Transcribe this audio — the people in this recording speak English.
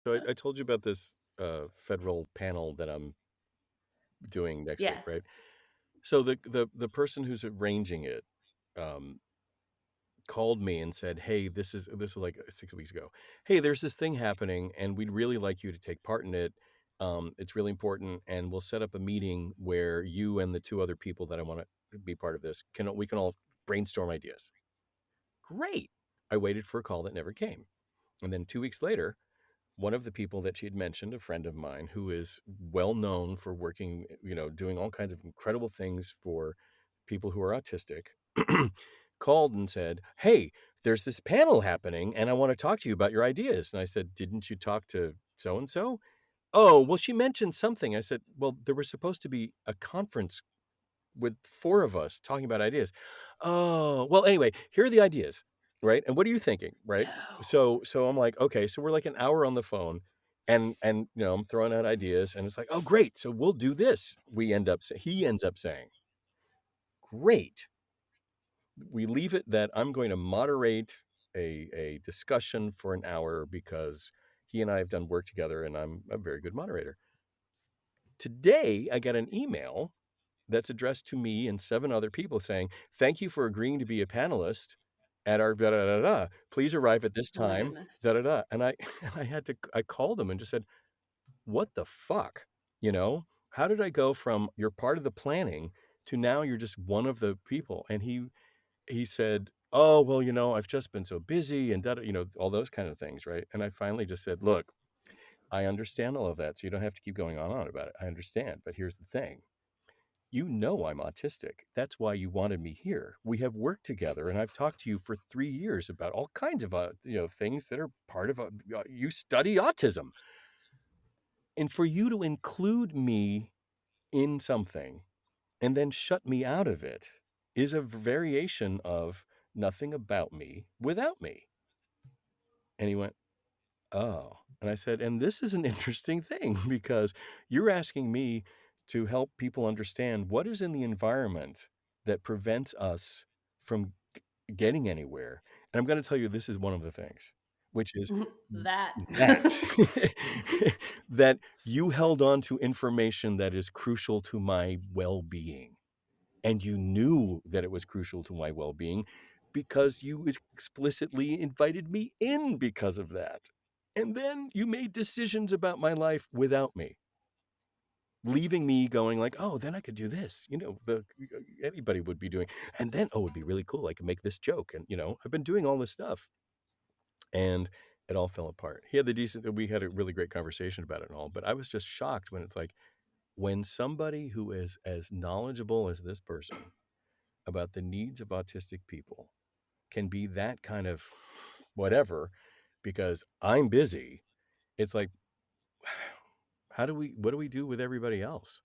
So I told you about this federal panel that I'm doing next week, Yeah. right? So the person who's arranging it um, called me and said, "Hey, this is like 6 weeks ago. Hey, there's this thing happening, and we'd really like you to take part in it. It's really important, and we'll set up a meeting where you and the two other people that I want to be part of this we can all brainstorm ideas." Great. I waited for a call that never came, and then 2 weeks later, one of the people that she had mentioned, a friend of mine who is well known for working, doing all kinds of incredible things for people who are autistic, called and said, "Hey, there's this panel happening and I want to talk to you about your ideas." And I said, "Didn't you talk to so and so?" "Oh, well, she mentioned something." I said, "Well, there was supposed to be a conference with four of us talking about ideas." "Oh, well, anyway, here are the ideas, right? And what are you thinking?" Right? No. So I'm like, "Okay." So we're like an hour on the phone, and I'm throwing out ideas, and it's like, "Oh, great. So we'll do this." He ends up saying, "Great." We leave it that I'm going to moderate a discussion for an hour because he and I have done work together, and I'm a very good moderator. Today, I got an email that's addressed to me and 7 other people saying, "Thank you for agreeing to be a panelist at our da da da da. Please arrive at this Oh my time, da goodness. da da." And I I called him and just said, "What the fuck?" You know? How did I go from you're part of the planning to now you're just one of the people? And he said, "Oh, well, I've just been so busy and da da," all those kind of things, right? And I finally just said, "Look, I understand all of that, so you don't have to keep going on about it. I understand, but here's the thing. You know I'm autistic. That's why you wanted me here. We have worked together, and I've talked to you for 3 years about all kinds of things that are part of you study autism, and for you to include me in something and then shut me out of it is a variation of nothing about me without me." And he went, "Oh." And I said, "And this is an interesting thing because you're asking me to help people understand what is in the environment that prevents us from getting anywhere. And I'm going to tell you, this is one of the things, which is That. that that you held on to information that is crucial to my well-being. And you knew that it was crucial to my well-being because you explicitly invited me in because of that. And then you made decisions about my life without me, leaving me going like, "Oh, then I could do this." Anybody would be doing. And then, "Oh, it'd be really cool. I could make this joke." And, I've been doing all this stuff. And it all fell apart. We had a really great conversation about it and all, but I was just shocked when it's like, when somebody who is as knowledgeable as this person about the needs of autistic people can be that kind of whatever because I'm busy. It's like, what do we do with everybody else?